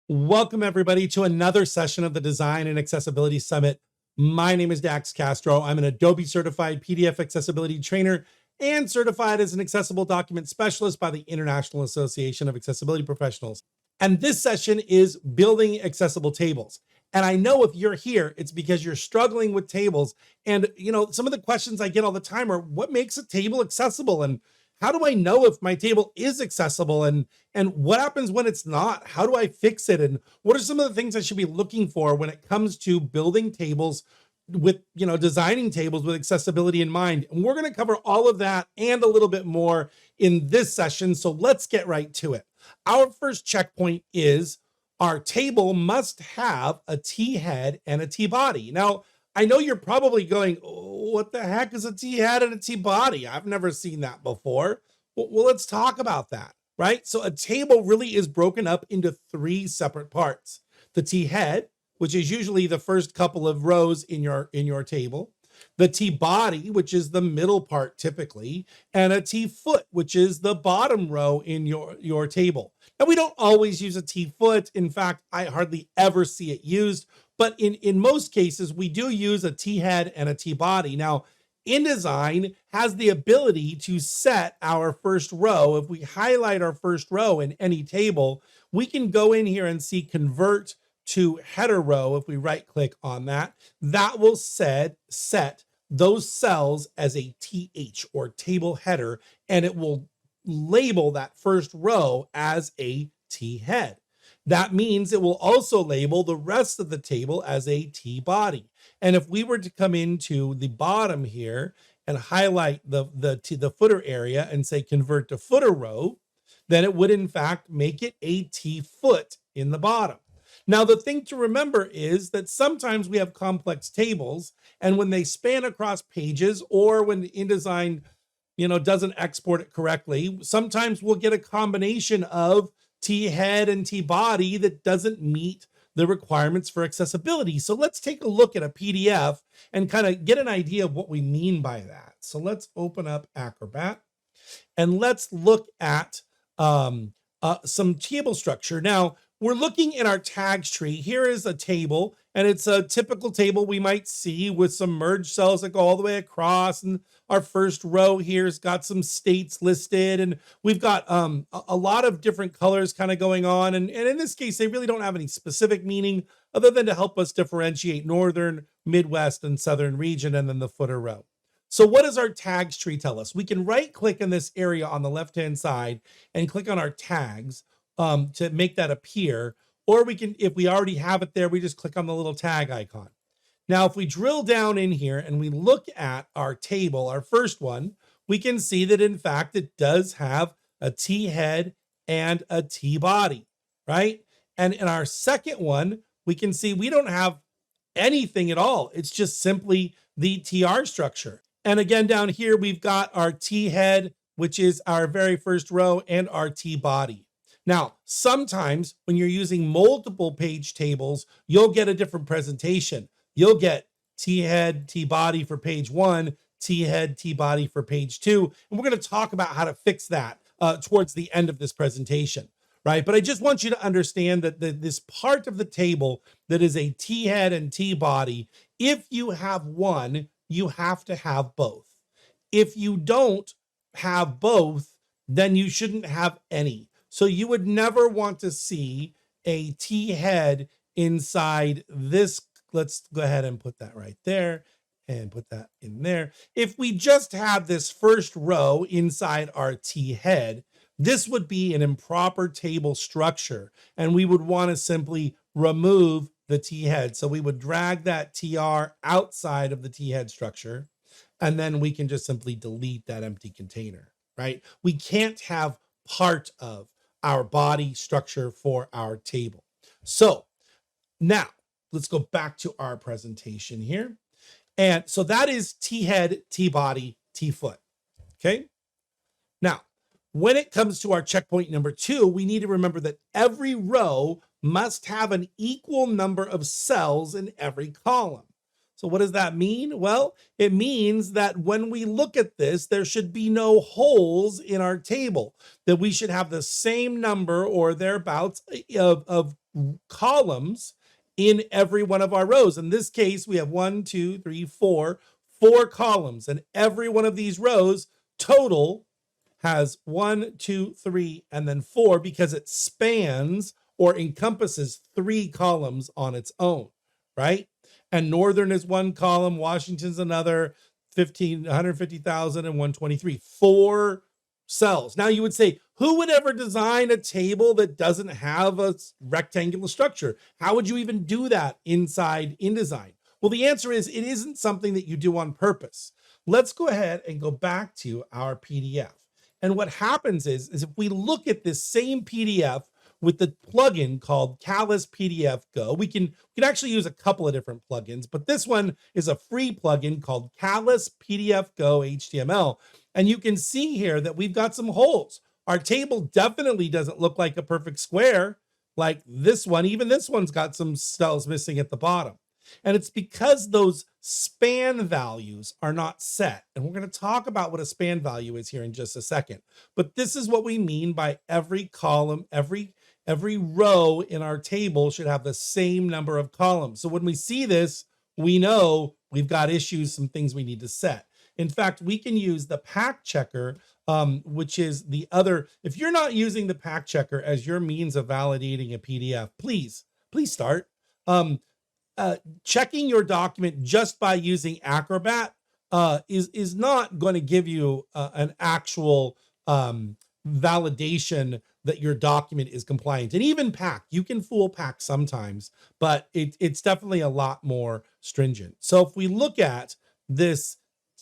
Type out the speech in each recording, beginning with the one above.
Welcome, everybody, to another session of the Design and Accessibility Summit. My name is Dax Castro. I'm an Adobe certified PDF accessibility trainer and certified as an accessible document specialist by the International Association of Accessibility Professionals. And this session is building accessible tables. And I know if you're here, it's because you're struggling with tables. And, some of the questions I get all the time are, what makes a table accessible? And how do I know if my table is accessible? And what happens when it's not? How do I fix it? And what are some of the things I should be looking for when it comes to building tables with, designing tables with accessibility in mind? And we're going to cover all of that and a little bit more in this session. So let's get right to it. Our first checkpoint is our table must have a T head and a T body. Now, I know you're probably going, oh, what the heck is a T head and a T body? I've never seen that before. Well, let's talk about that, right? So a table really is broken up into three separate parts. The T head, which is usually the first couple of rows in your table, the T body, which is the middle part typically, and a T foot, which is the bottom row in your table. Now, we don't always use a T foot. In fact, I hardly ever see it used, but in most cases, we do use a T head and a T body. Now, InDesign has the ability to set our first row. If we highlight our first row in any table, we can go in here and see convert to header row. If we right click on that, that will set those cells as a TH or table header, and it will label that first row as a T head. That means it will also label the rest of the table as a T body. And if we were to come into the bottom here and highlight the footer area and say convert to footer row, then it would in fact make it a T foot in the bottom. Now, the thing to remember is that sometimes we have complex tables, and when they span across pages or when InDesign doesn't export it correctly, sometimes we'll get a combination of T head and T body that doesn't meet the requirements for accessibility. So let's take a look at a PDF and kind of get an idea of what we mean by that. So let's open up Acrobat and let's look at some table structure. Now, we're looking in our tags tree. Here is a table, and it's a typical table we might see with some merge cells that go all the way across. And our first row here's got some states listed, and we've got a lot of different colors kind of going on. And in this case, they really don't have any specific meaning other than to help us differentiate Northern, Midwest, and Southern region, and then the footer row. So what does our tags tree tell us? We can right click in this area on the left-hand side and click on our tags to make that appear. Or we can, if we already have it there, we just click on the little tag icon. Now, if we drill down in here and we look at our table, our first one, we can see that in fact, it does have a T head and a T body, right? And in our second one, we can see we don't have anything at all. It's just simply the TR structure. And again, down here, we've got our T head, which is our very first row, and our T body. Now, sometimes when you're using multiple page tables, you'll get a different presentation. You'll get T head, T body for page 1, T head, T body for page 2. And we're going to talk about how to fix that towards the end of this presentation, right? But I just want you to understand that this part of the table that is a T head and T body, if you have one, you have to have both. If you don't have both, then you shouldn't have any. So you would never want to see a T head inside this. Let's go ahead and put that right there and put that in there. If we just have this first row inside our T head, this would be an improper table structure, and we would want to simply remove the T head. So we would drag that TR outside of the T head structure, and then we can just simply delete that empty container, right? We can't have part of our body structure for our table. So now let's go back to our presentation here. And so that is T head, T body, T foot. Okay. Now, when it comes to our checkpoint number 2, we need to remember that every row must have an equal number of cells in every column. So what does that mean? Well, it means that when we look at this, there should be no holes in our table, that we should have the same number or thereabouts of columns in every one of our rows. In this case, we have 1, 2, 3, 4 columns, and every one of these rows total has 1, 2, 3, and then 4 because it spans or encompasses 3 columns on its own, right? And Northern is 1 column, Washington's another, 150,000 and 123, 4 cells. Now you would say, who would ever design a table that doesn't have a rectangular structure? How would you even do that inside InDesign? Well, the answer is it isn't something that you do on purpose. Let's go ahead and go back to our PDF. And what happens is if we look at this same PDF with the plugin called Callus PDF Go, we can actually use a couple of different plugins, but this one is a free plugin called Callus PDF Go HTML. And you can see here that we've got some holes. Our table definitely doesn't look like a perfect square like this one. Even this one's got some cells missing at the bottom. And it's because those span values are not set. And we're going to talk about what a span value is here in just a second. But this is what we mean by every column, every row in our table should have the same number of columns. So when we see this, we know we've got issues, some things we need to set. In fact, we can use the pack checker, which is the other. If you're not using the pack checker as your means of validating a PDF, please start. Checking your document just by using Acrobat is not going to give you an actual validation that your document is compliant. And even Pack, you can fool Pack sometimes, but it's definitely a lot more stringent. So if we look at this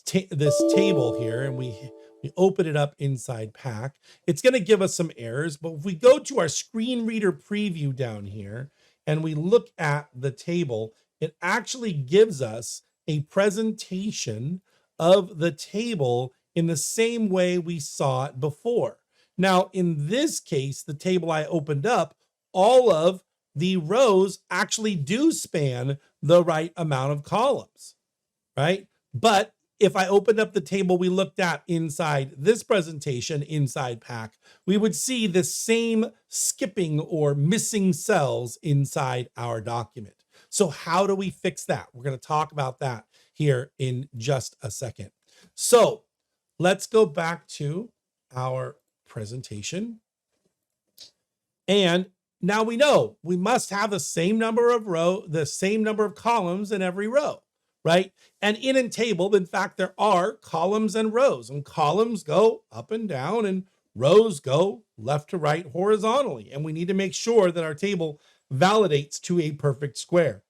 table here and we open it up inside Pack, it's going to give us some errors. But if we go to our screen reader preview down here and we look at the table, it actually gives us a presentation of the table in the same way we saw it before. Now, in this case, the table I opened up, all of the rows actually do span the right amount of columns, right? But if I opened up the table we looked at inside this presentation, inside Pack, we would see the same skipping or missing cells inside our document. So how do we fix that? We're going to talk about that here in just a second. So let's go back to our presentation. And now we know we must have the same number of columns in every row, right? And in a table, in fact, there are columns and rows, and columns go up and down and rows go left to right horizontally. And we need to make sure that our table validates to a perfect square.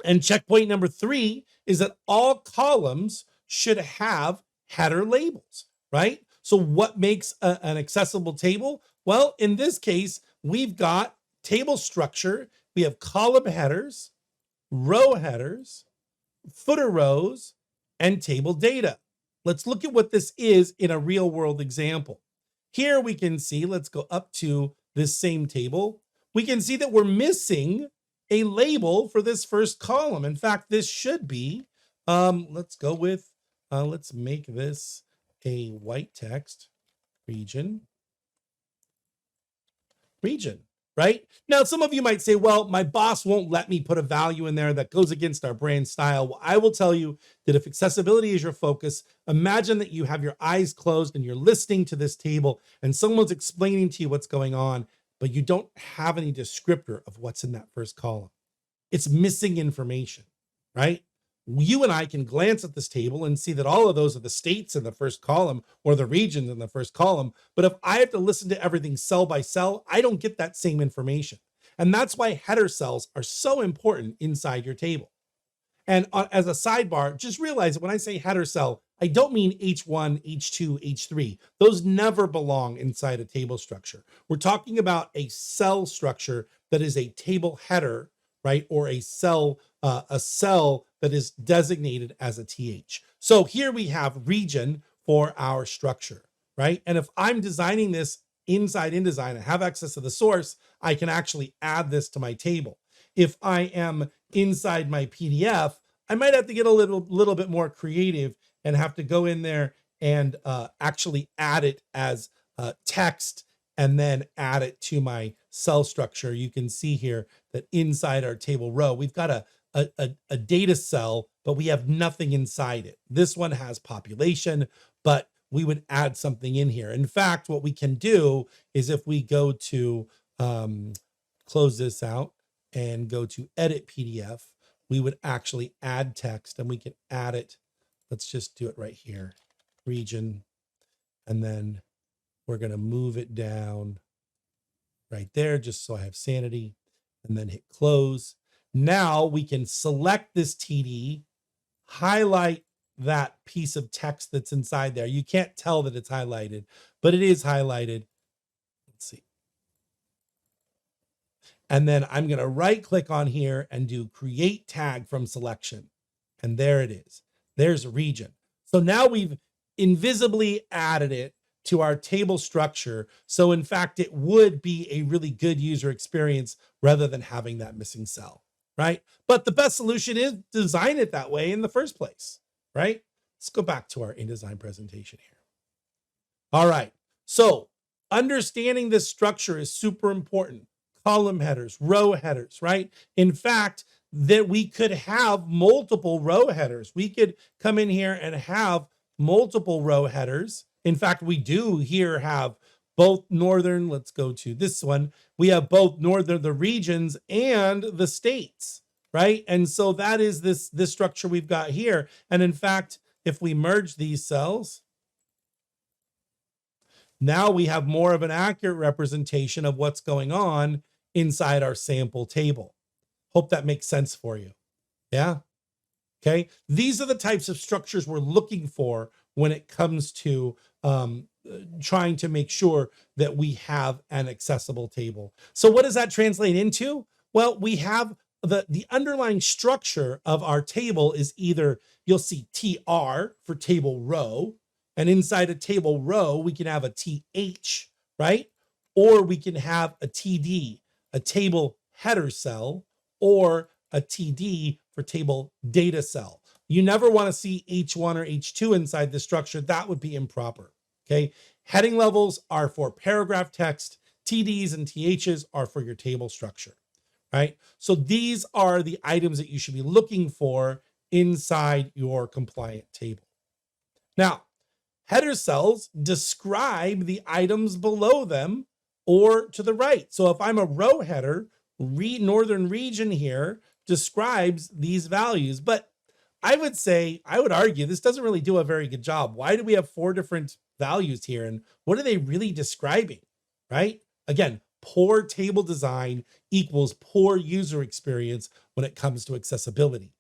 And checkpoint number 3 is that all columns should have header labels, right? So what makes an accessible table? Well, in this case, we've got table structure. We have column headers, row headers, footer rows, and table data. Let's look at what this is in a real world example. Here we can see, let's go up to this same table. We can see that we're missing a label for this first column. In fact, this should be, let's make this a white text, region, right? Now, some of you might say, well, my boss won't let me put a value in there that goes against our brand style. Well, I will tell you that if accessibility is your focus, imagine that you have your eyes closed and you're listening to this table and someone's explaining to you what's going on, but you don't have any descriptor of what's in that first column. It's missing information, right? You and I can glance at this table and see that all of those are the states in the first column or the regions in the first column. But if I have to listen to everything cell by cell, I don't get that same information. And that's why header cells are so important inside your table. And as a sidebar, just realize that when I say header cell, I don't mean H1, H2, H3. Those never belong inside a table structure. We're talking about a cell structure that is a table header, right? Or a cell that is designated as a TH. So here we have region for our structure, right? And if I'm designing this inside InDesign and have access to the source, I can actually add this to my table. If I am inside my PDF, I might have to get a little bit more creative and have to go in there and actually add it as text and then add it to my cell structure, you can see here that inside our table row, we've got a data cell, but we have nothing inside it. This one has population, but we would add something in here. In fact, what we can do is if we go to close this out and go to edit PDF, we would actually add text, and we can add it. Let's just do it right here, region. And then we're going to move it down right there, just so I have sanity, and then hit close. Now we can select this TD, highlight that piece of text that's inside there. You can't tell that it's highlighted, but it is highlighted. Let's see. And then I'm going to right click on here and do create tag from selection. And there it is. There's region. So now we've invisibly added it to our table structure. So in fact, it would be a really good user experience rather than having that missing cell, right? But the best solution is design it that way in the first place, right? Let's go back to our InDesign presentation here. All right. So understanding this structure is super important. Column headers, row headers, right? In fact, that we could have multiple row headers. We could come in here and have multiple row headers. In fact, we do here have both northern, let's go to this one. We have both northern, the regions and the states, right? And so that is this structure we've got here. And in fact, if we merge these cells, now we have more of an accurate representation of what's going on inside our sample table. Hope that makes sense for you. Yeah. Okay. These are the types of structures we're looking for when it comes to trying to make sure that we have an accessible table. So what does that translate into? Well, we have the underlying structure of our table is either, you'll see TR for table row, and inside a table row, we can have a TH, right? Or we can have a TD, a table header cell, or a TD for table data cell. You never want to see H1 or H2 inside the structure. That would be improper, okay? Heading levels are for paragraph text. TDs and THs are for your table structure, right? So these are the items that you should be looking for inside your compliant table. Now, header cells describe the items below them or to the right. So if I'm a row header, northern region here describes these values, but I would argue this doesn't really do a very good job. Why do we have 4 different values here? And what are they really describing, right? Again, poor table design equals poor user experience when it comes to accessibility,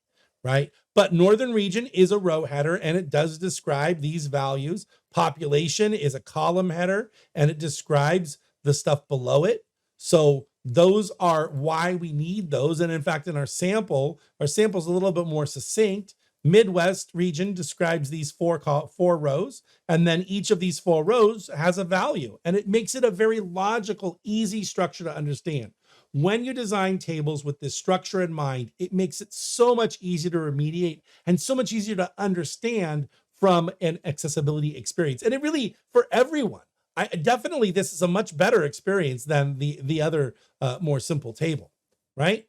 right? But northern region is a row header and it does describe these values. Population is a column header and it describes the stuff below it. So those are why we need those. And in fact, in our sample's a little bit more succinct. Midwest region describes these four rows, and then each of these 4 rows has a value, and it makes it a very logical, easy structure to understand. When you design tables with this structure in mind, it makes it so much easier to remediate and so much easier to understand from an accessibility experience. And it really, for everyone, definitely this is a much better experience than the other more simple table, right?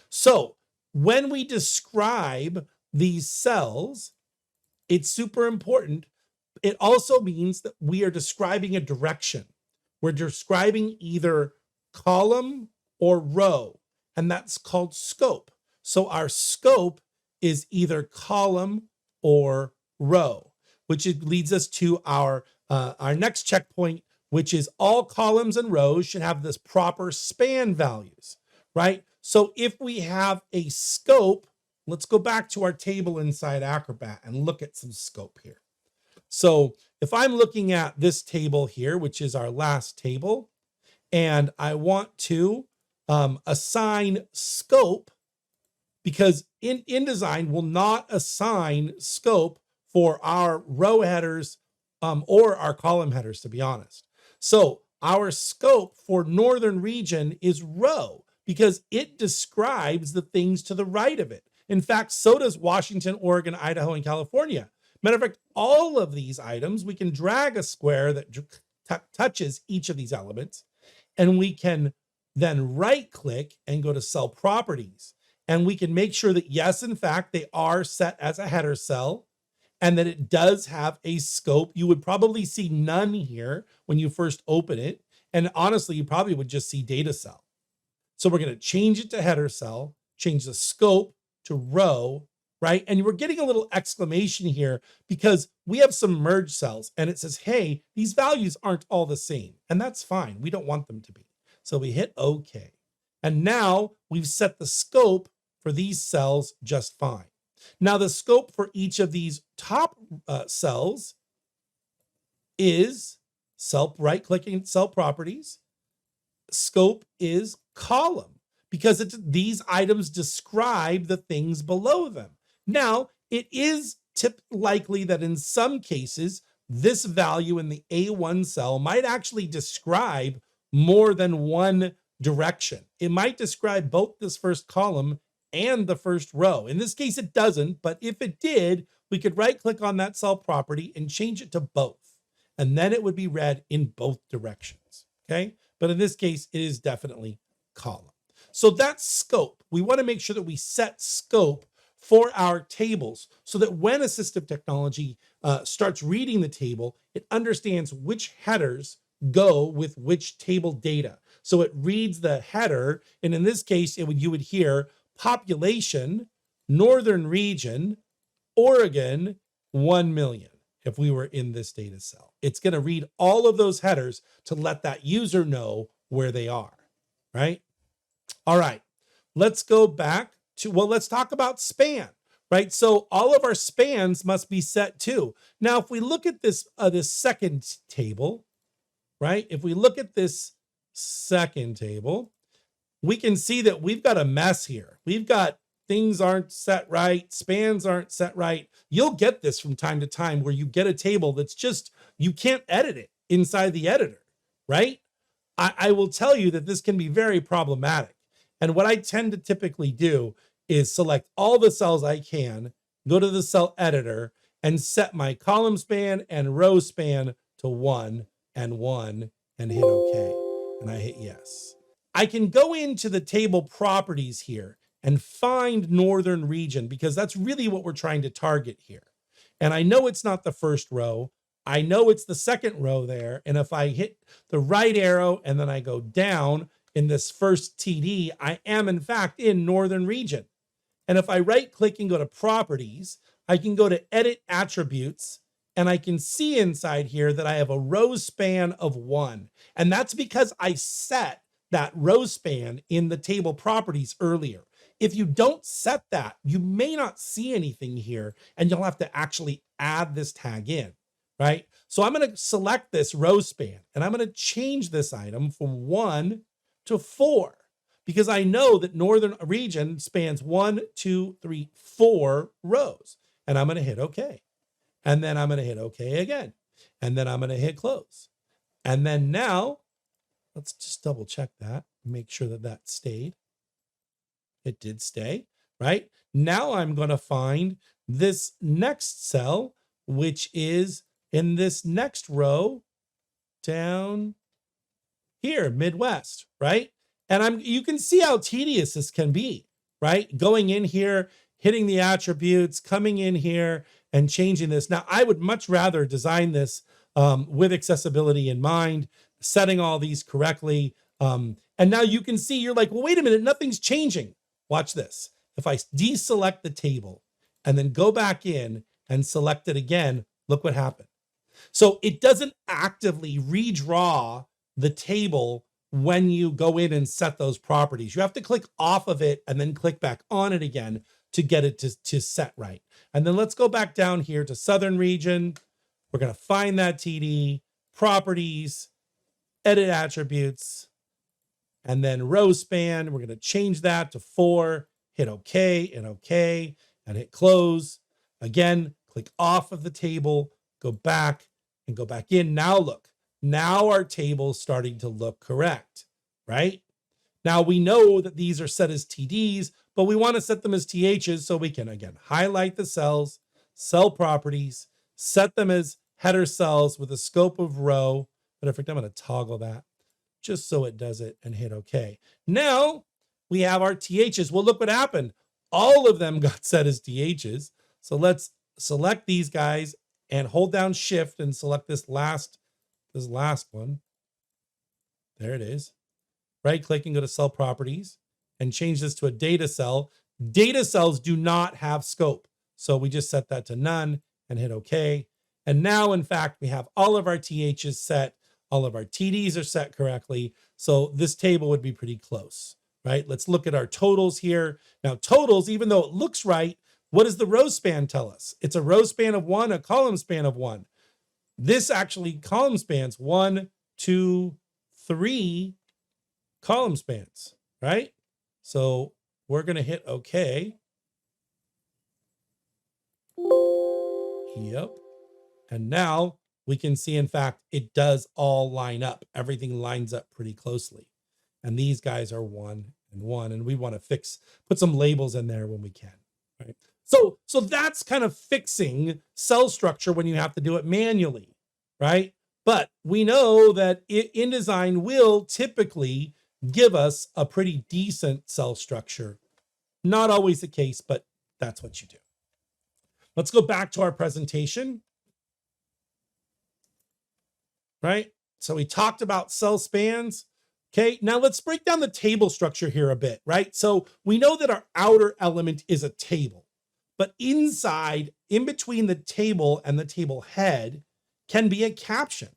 So when we describe these cells, it's super important. It also means that we are describing a direction. We're describing either column or row, and that's called scope. So our scope is either column or row, which leads us to our next checkpoint, which is all columns and rows should have this proper span values, right? So if we have a scope, let's go back to our table inside Acrobat and look at some scope here. So if I'm looking at this table here, which is our last table, and I want to assign scope, because InDesign will not assign scope for our row headers or our column headers, to be honest. So our scope for northern region is row because it describes the things to the right of it. In fact, so does Washington, Oregon, Idaho, and California. Matter of fact, all of these items, we can drag a square that touches each of these elements, and we can then right click and go to cell properties. And we can make sure that yes, in fact, they are set as a header cell and that it does have a scope. You would probably see none here when you first open it. And honestly, you probably would just see data cell. So we're going to change it to header cell, change the scope to row, right? And we're getting a little exclamation here because we have some merge cells and it says, hey, these values aren't all the same. And that's fine. We don't want them to be. So we hit OK. And now we've set the scope for these cells just fine. Now the scope for each of these top cells is right-clicking cell properties. Scope is column because these items describe the things below them. Now, it is likely that in some cases, this value in the A1 cell might actually describe more than one direction. It might describe both this first column and the first row. In this case, it doesn't, but if it did, we could right-click on that cell property and change it to both. And then it would be read in both directions, okay? But in this case, it is definitely column. So that's scope. We want to make sure that we set scope for our tables so that when assistive technology starts reading the table, it understands which headers go with which table data. So it reads the header, and in this case, you would hear population, northern region, Oregon, 1 million. If we were in this data cell, it's going to read all of those headers to let that user know where they are, right? All right, let's go back to, well, let's talk about span, right? So all of our spans must be set too. Now, if we look at this second table, right? If we look at this second table, we can see that we've got a mess here. We've got things aren't set right, spans aren't set right. You'll get this from time to time where you get a table that's just, you can't edit it inside the editor, right? I will tell you that this can be very problematic. And what I tend to typically do is select all the cells I can, go to the cell editor, and set my column span and row span to 1 and 1 and hit OK. And I hit yes. I can go into the table properties here and find northern region because that's really what we're trying to target here. And I know it's not the first row. I know it's the second row there. And if I hit the right arrow and then I go down in this first TD, I am in fact in northern region. And if I right click and go to properties, I can go to edit attributes and I can see inside here that I have a row span of 1. And that's because I set that row span in the table properties earlier. If you don't set that, you may not see anything here and you'll have to actually add this tag in, right? So I'm going to select this row span and I'm going to change this item from 1 to 4 because I know that northern region spans 1, 2, 3, 4 rows. And I'm going to hit OK. And then I'm going to hit OK again. And then I'm going to hit close. And then now, let's just double check that, make sure that that stayed. It did stay, right? Now I'm going to find this next cell, which is in this next row down here, Midwest, right? And you can see how tedious this can be, right? Going in here, hitting the attributes, coming in here and changing this. Now, I would much rather design this with accessibility in mind, setting all these correctly. And now you can see, you're like, well, wait a minute, nothing's changing. Watch this. If I deselect the table and then go back in and select it again, look what happened. So it doesn't actively redraw the table when you go in and set those properties. You have to click off of it and then click back on it again to get it to set right. And then let's go back down here to Southern region. We're going to find that TD, properties, edit attributes, and then row span. We're going to change that to 4, hit OK and OK, and hit close. Again, click off of the table, go back and go back in. Now look, now our table's starting to look correct, right? Now we know that these are set as TDs, but we want to set them as THs so we can, again, highlight the cells, cell properties, set them as header cells with a scope of row. But in fact, I'm going to toggle that. just so it does it, and hit OK. Now we have our THs. Well, look what happened. All of them got set as THs. So let's select these guys and hold down Shift and select this last one. There it is. Right click and go to cell properties and change this to a data cell. Data cells do not have scope. So we just set that to none and hit OK. And now, in fact, we have all of our THs set. All of our TDs are set correctly. So this table would be pretty close, right? Let's look at our totals here. Now, totals, even though it looks right, what does the row span tell us? It's a row span of 1, a column span of 1. This actually column spans 1, 2, 3 column spans, right? So we're going to hit OK. Yep. And now we can see, in fact, it does all line up. Everything lines up pretty closely. And these guys are 1 and 1. And we want to put some labels in there when we can, right? So that's kind of fixing cell structure when you have to do it manually, right? But we know that InDesign will typically give us a pretty decent cell structure. Not always the case, but that's what you do. Let's go back to our presentation, right? So we talked about cell spans. Okay, now let's break down the table structure here a bit, right? So we know that our outer element is a table, but inside, in between the table and the table head, can be a caption.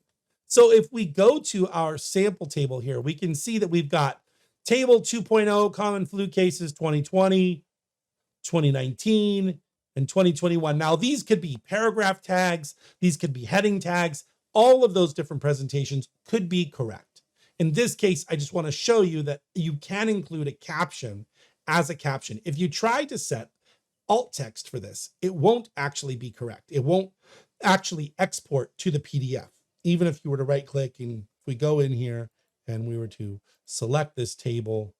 So if we go to our sample table here, we can see that we've got table 2.0 common flu cases 2020, 2019, and 2021. Now, these could be paragraph tags. These could be heading tags. All of those different presentations could be correct. In this case, I just want to show you that you can include a caption as a caption. If you try to set alt text for this, it won't actually be correct. It won't actually export to the PDF. Even if you were to right click and if we go in here and we were to select this table,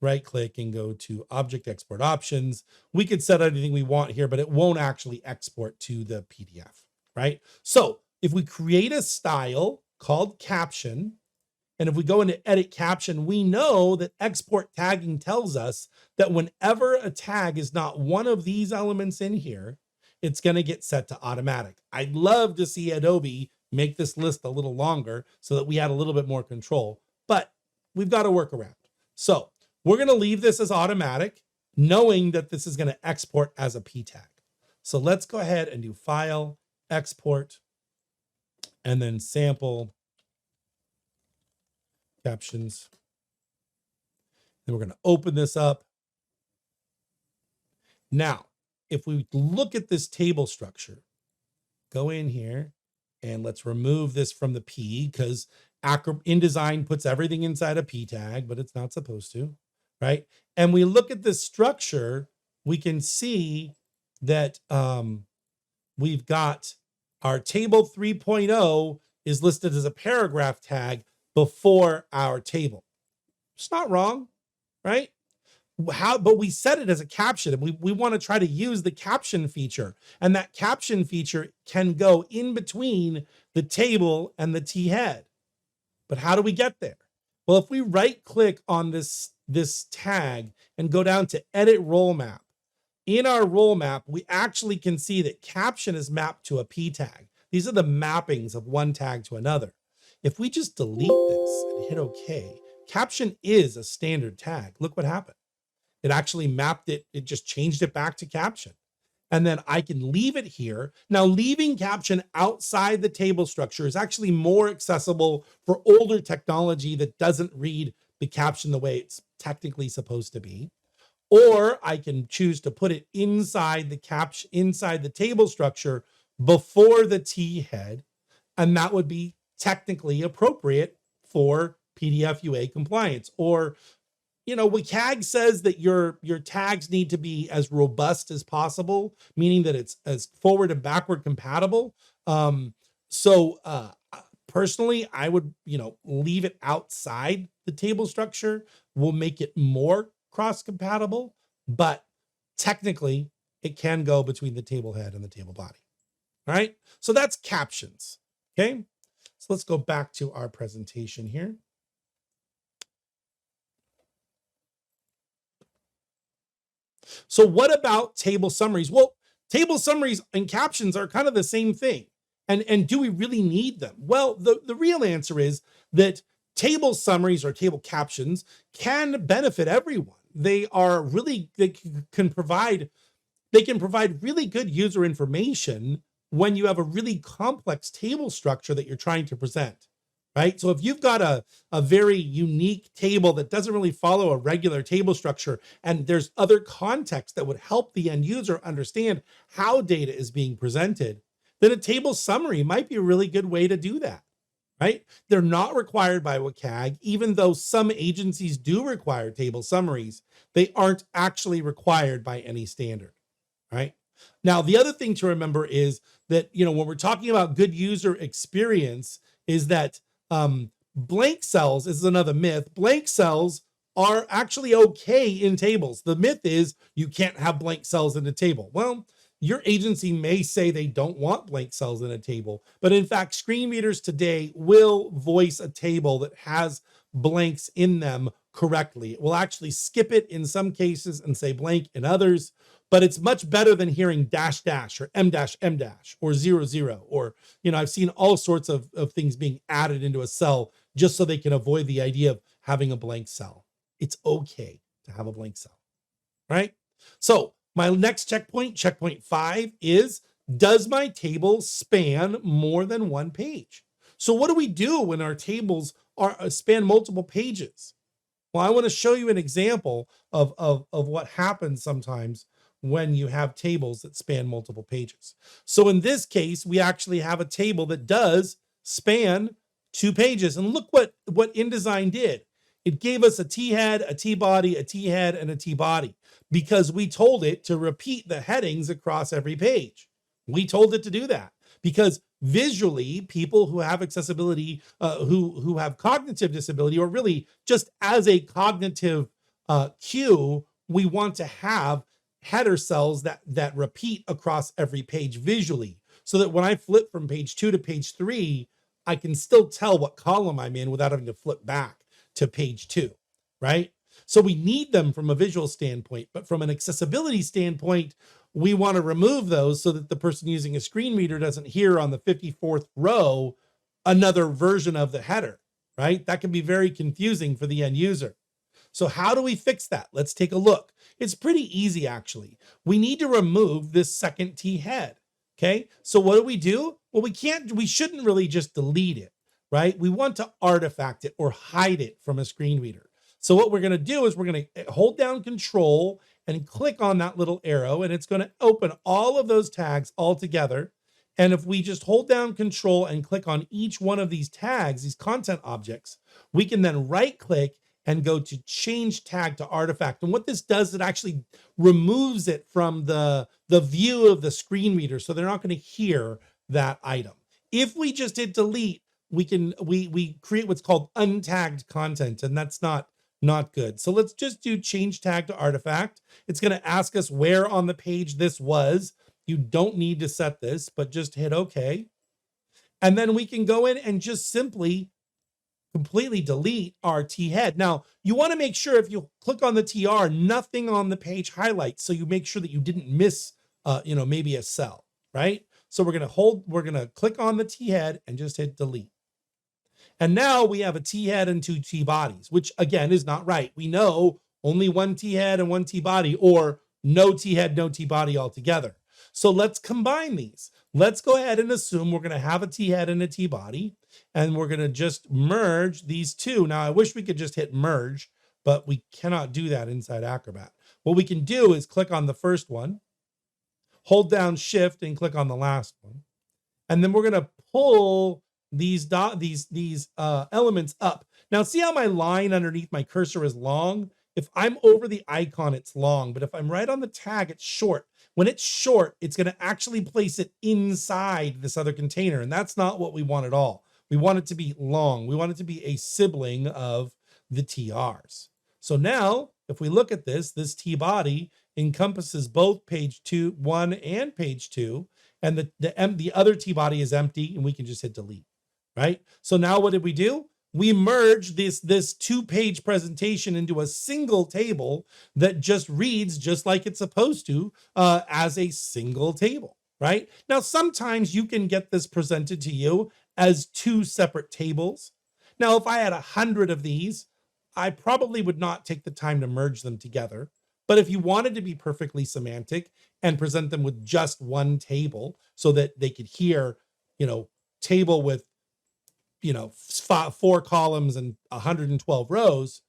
right click and go to object export options, we could set anything we want here, but it won't actually export to the PDF, right? So if we create a style called caption, and if we go into edit caption, we know that export tagging tells us that whenever a tag is not one of these elements in here, it's going to get set to automatic. I'd love to see Adobe make this list a little longer so that we had a little bit more control, but we've got to work around. So we're going to leave this as automatic, knowing that this is going to export as a P tag. So let's go ahead and do File, Export, and then Sample Captions. Then we're going to open this up. Now, if we look at this table structure, go in here and let's remove this from the P, because InDesign puts everything inside a P tag, but it's not supposed to, right? And we look at this structure, we can see that we've got our table 3.0 is listed as a paragraph tag before our table. It's not wrong, right? But we set it as a caption, and we want to try to use the caption feature, and that caption feature can go in between the table and the T head. But how do we get there? Well, if we right click on this tag and go down to edit role map, in our role map, we actually can see that caption is mapped to a P tag. These are the mappings of one tag to another. If we just delete this and hit OK, caption is a standard tag. Look what happened. It actually mapped it. It just changed it back to caption. And then I can leave it here. Now, leaving caption outside the table structure is actually more accessible for older technology that doesn't read the caption the way it's technically supposed to be. Or I can choose to put it inside the caption, inside the table structure before the T head. And that would be technically appropriate for PDF UA compliance. Or, you know, WCAG says that your tags need to be as robust as possible, meaning that it's as forward and backward compatible. Personally, I would, leave it outside the table structure. Will make it more cross-compatible, but technically it can go between the table head and the table body. All right, so that's captions. Okay, so let's go back to our presentation here. So what about table summaries? Well, table summaries and captions are kind of the same thing. And do we really need them? Well, the real answer is that table summaries or table captions can benefit everyone. They are really, they can provide really good user information when you have a really complex table structure that you're trying to present, right? So if you've got a very unique table that doesn't really follow a regular table structure, and there's other context that would help the end user understand how data is being presented, then a table summary might be a really good way to do that, right? They're not required by WCAG, even though some agencies do require table summaries. They aren't actually required by any standard, right? Now, the other thing to remember is that, when we're talking about good user experience, is that blank cells is another myth. Blank cells are actually okay in tables. The myth is you can't have blank cells in a table. Well, your agency may say they don't want blank cells in a table, but in fact, screen readers today will voice a table that has blanks in them correctly. It will actually skip it in some cases and say blank in others, but it's much better than hearing dash dash or m dash m dash or 00, or, I've seen all sorts of things being added into a cell just so they can avoid the idea of having a blank cell. It's okay to have a blank cell, right? So my next checkpoint 5, is, does my table span more than one page? So what do we do when our tables span multiple pages? Well, I want to show you an example of what happens sometimes when you have tables that span multiple pages. So in this case, we actually have a table that does span 2 pages. And look what InDesign did. It gave us a T-head, a T-body, a T-head, and a T-body, because we told it to repeat the headings across every page. We told it to do that because visually, people who have accessibility, who have cognitive disability, or really just as a cognitive cue, we want to have header cells that repeat across every page visually, so that when I flip from page 2 to page 3, I can still tell what column I'm in without having to flip back to page 2, right? So we need them from a visual standpoint, but from an accessibility standpoint, we want to remove those so that the person using a screen reader doesn't hear on the 54th row another version of the header, right? That can be very confusing for the end user. So how do we fix that? Let's take a look. It's pretty easy, actually. We need to remove this second T head, okay? So what do? Well, we shouldn't really just delete it, right? We want to artifact it or hide it from a screen reader. So what we're going to do is we're going to hold down Control and click on that little arrow, and it's going to open all of those tags all together. And if we just hold down Control and click on each one of these tags, these content objects, we can then right click and go to change tag to artifact. And what this does, it actually removes it from the view of the screen reader, so they're not going to hear that item. If we just hit delete, we create what's called untagged content, and that's not good. So let's just do change tag to artifact. It's going to ask us where on the page this was. You don't need to set this, but just hit OK. And then we can go in and just simply completely delete our T head. Now, you want to make sure if you click on the TR, nothing on the page highlights, so you make sure that you didn't miss, maybe a cell, right? So we're going to click on the T head and just hit delete. And now we have a T head and 2 T bodies, which again is not right. We know only 1 T head and 1 T body, or no T head, no T body altogether. So let's combine these. Let's go ahead and assume we're going to have a T head and a T body, and we're going to just merge these two. Now, I wish we could just hit merge, but we cannot do that inside Acrobat. What we can do is click on the first one, hold down Shift and click on the last one. And then we're going to pull these elements up. Now, see how my line underneath my cursor is long? If I'm over the icon, it's long, but if I'm right on the tag, it's short. When it's short, it's going to actually place it inside this other container, and that's not what we want at all. We want it to be long. We want it to be a sibling of the TRs. So now, if we look at this T body encompasses both page 1 and page 2, and the other T body is empty, and we can just hit delete, right? So now what did we do? we merge this two-page presentation into a single table that just reads just like it's supposed to, as a single table, right? Now, sometimes you can get this presented to you as two separate tables. Now, if I had 100 of these, I probably would not take the time to merge them together. But if you wanted to be perfectly semantic and present them with just one table so that they could hear, table with, 4 columns and 112 rows,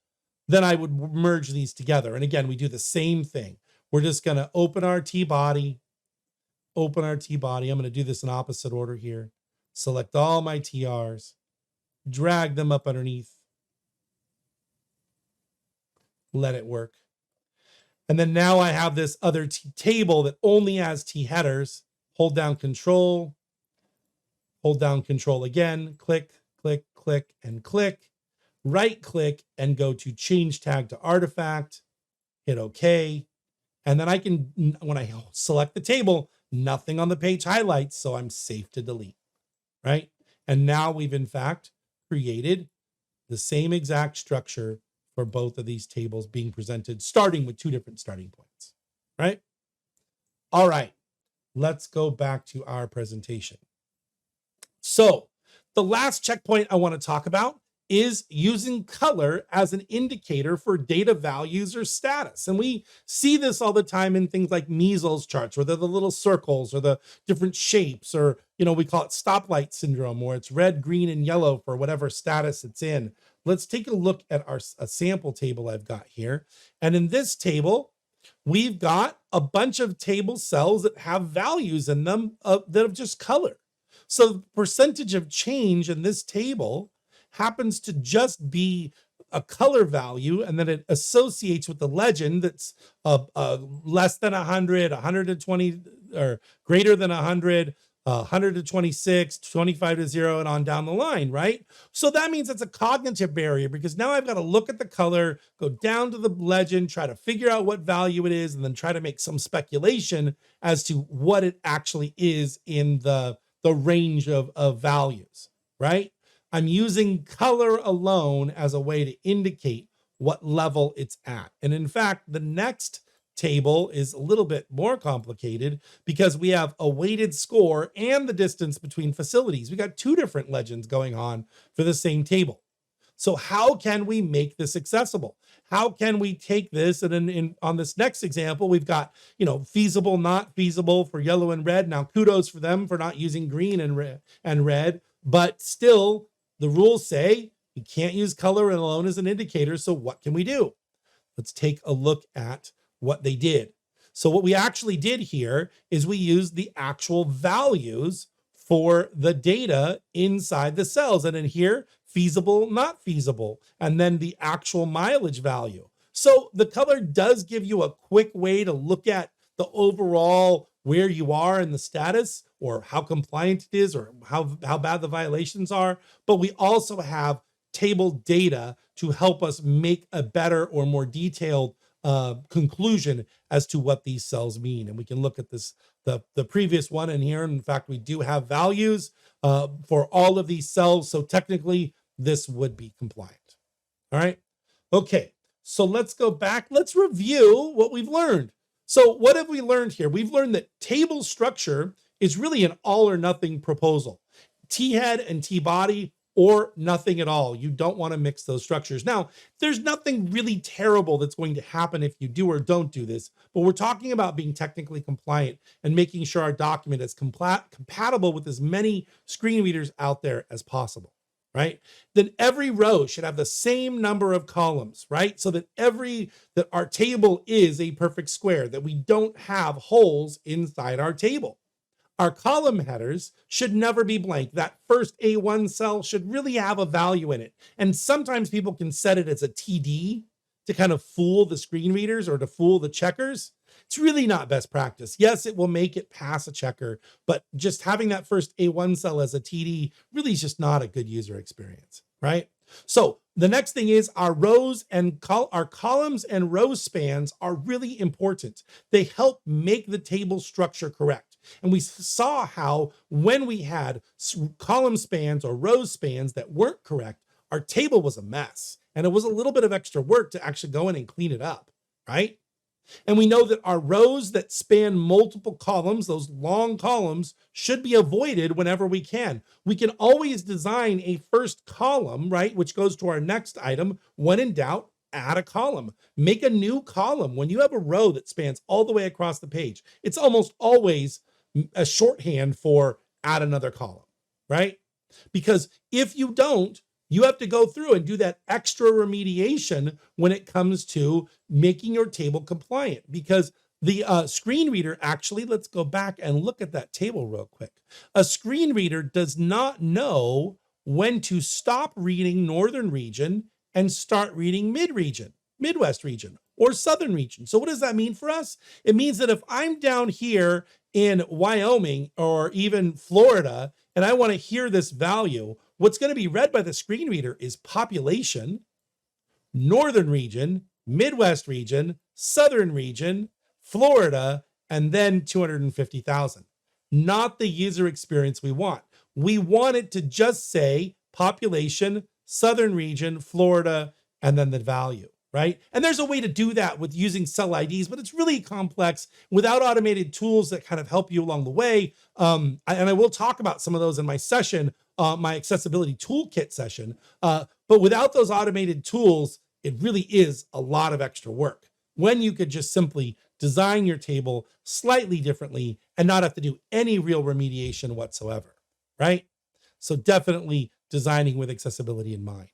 then I would merge these together. And again, we do the same thing. We're just going to open our T body. I'm going to do this in opposite order here. Select all my TRs, drag them up underneath, let it work. And then now I have this other table that only has T headers. Hold down control again, click, click, click, and click. Right click and go to change tag to artifact, hit OK. And then I can, when I select the table, nothing on the page highlights, so I'm safe to delete, right? And now we've in fact created the same exact structure for both of these tables being presented, starting with 2 different starting points, right? All right, let's go back to our presentation. So the last checkpoint I want to talk about is using color as an indicator for data values or status. And we see this all the time in things like measles charts, where they're the little circles or the different shapes, or, we call it stoplight syndrome, where it's red, green, and yellow for whatever status it's in. Let's take a look at a sample table I've got here. And in this table, we've got a bunch of table cells that have values in them that have just color. So the percentage of change in this table happens to just be a color value, and then it associates with the legend that's less than 100, 120, or greater than 100, 100 to 26, 25 to 0, and on down the line, right? So that means it's a cognitive barrier, because now I've got to look at the color, go down to the legend, try to figure out what value it is, and then try to make some speculation as to what it actually is in the range of values, right? I'm using color alone as a way to indicate what level it's at. And in fact, the next table is a little bit more complicated, because we have a weighted score and the distance between facilities. We got 2 different legends going on for the same table. So how can we make this accessible? How can we take this, and on this next example, we've got, feasible, not feasible for yellow and red. Now, kudos for them for not using green and red, but still the rules say you can't use color alone as an indicator. So what can we do? Let's take a look at what they did. So what we actually did here is we used the actual values for the data inside the cells. And in here, feasible, not feasible, and then the actual mileage value. So the color does give you a quick way to look at the overall where you are in the status, or how compliant it is, or how bad the violations are. But we also have table data to help us make a better or more detailed conclusion as to what these cells mean. And we can look at this, the previous one in here. In fact, we do have values for all of these cells. So technically this would be compliant. All right. Okay. So let's go back. Let's review what we've learned. So what have we learned here? We've learned that table structure is really an all or nothing proposal. T-head and T-body, or nothing at all. You don't want to mix those structures. Now, there's nothing really terrible that's going to happen if you do or don't do this, but we're talking about being technically compliant and making sure our document is compatible with as many screen readers out there as possible, right? Then every row should have the same number of columns, right? So that that our table is a perfect square, that we don't have holes inside our table. Our column headers should never be blank. That first A1 cell should really have a value in it. And sometimes people can set it as a TD to kind of fool the screen readers or to fool the checkers. It's really not best practice. Yes, it will make it pass a checker, but just having that first A1 cell as a TD really is just not a good user experience, right? So the next thing is our rows and our columns and row spans are really important. They help make the table structure correct. And we saw how when we had column spans or row spans that weren't correct, our table was a mess and it was a little bit of extra work to actually go in and clean it up, right? And we know that our rows that span multiple columns, those long columns, should be avoided whenever we can. We can always design a first column, right, which goes to our next item. When in doubt, add a column. Make a new column. When you have a row that spans all the way across the page, it's almost always a shorthand for add another column, right? Because if you don't, you have to go through and do that extra remediation when it comes to making your table compliant, because the screen reader actually, let's go back and look at that table real quick. A screen reader does not know when to stop reading Northern region and start reading mid-region, Midwest region, or Southern region. So what does that mean for us? It means that if I'm down here in Wyoming or even Florida, and I want to hear this value, what's going to be read by the screen reader is population, Northern region, Midwest region, Southern region, Florida, and then 250,000. Not the user experience we want. We want it to just say population, Southern region, Florida, and then the value, right? And there's a way to do that with using cell IDs, but it's really complex without automated tools that kind of help you along the way. And I will talk about some of those in my session, my accessibility toolkit session. But without those automated tools, it really is a lot of extra work when you could just simply design your table slightly differently and not have to do any real remediation whatsoever, right? So definitely designing with accessibility in mind.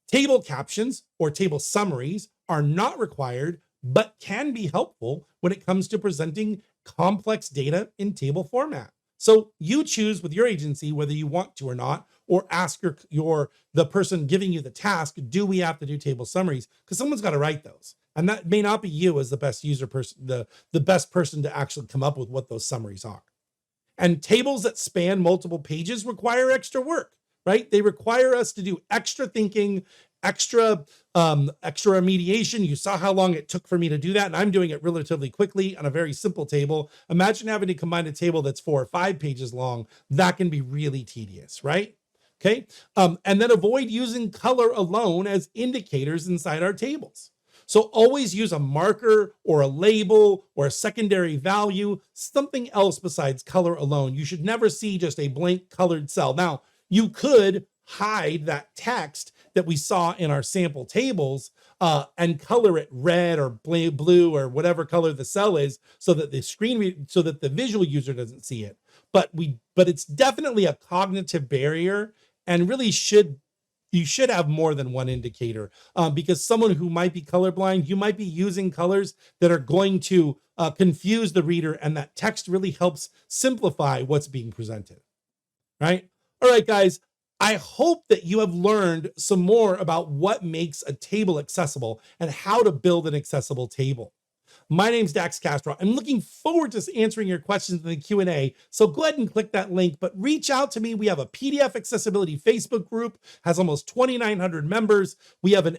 Table captions or table summaries are not required, but can be helpful when it comes to presenting complex data in table format. So you choose with your agency whether you want to or not, or ask the person giving you the task, do we have to do table summaries? Because someone's got to write those. And that may not be you as the best user person, the best person to actually come up with what those summaries are. And tables that span multiple pages require extra work, right? They require us to do extra thinking, extra remediation. You saw how long it took for me to do that, and I'm doing it relatively quickly on a very simple table. Imagine having to combine a table that's 4 or 5 pages long. That can be really tedious, right? Okay. And then avoid using color alone as indicators inside our tables. So always use a marker or a label or a secondary value, something else besides color alone. You should never see just a blank colored cell. Now, you could hide that text that we saw in our sample tables and color it red or blue or whatever color the cell is, so that so that the visual user doesn't see it. But it's definitely a cognitive barrier, and really you should have more than one indicator, because someone who might be colorblind, you might be using colors that are going to confuse the reader, and that text really helps simplify what's being presented, right? All right, guys, I hope that you have learned some more about what makes a table accessible and how to build an accessible table. My name's Dax Castro. I'm looking forward to answering your questions in the Q&A. So go ahead and click that link, but reach out to me. We have a PDF accessibility Facebook group, has almost 2,900 members. We have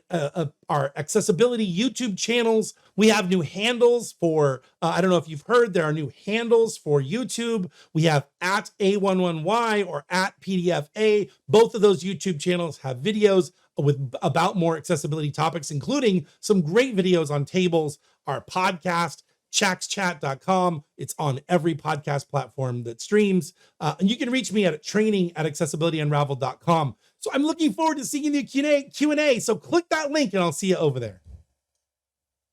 our accessibility YouTube channels. We have new handles for, I don't know if you've heard, there are new handles for YouTube. We have at A11Y or at PDFA. Both of those YouTube channels have videos about more accessibility topics, including some great videos on tables. Our podcast, chaxchat.com. It's on every podcast platform that streams. And you can reach me at training@accessibilityunraveled.com. So I'm looking forward to seeing you in the Q&A. So click that link and I'll see you over there.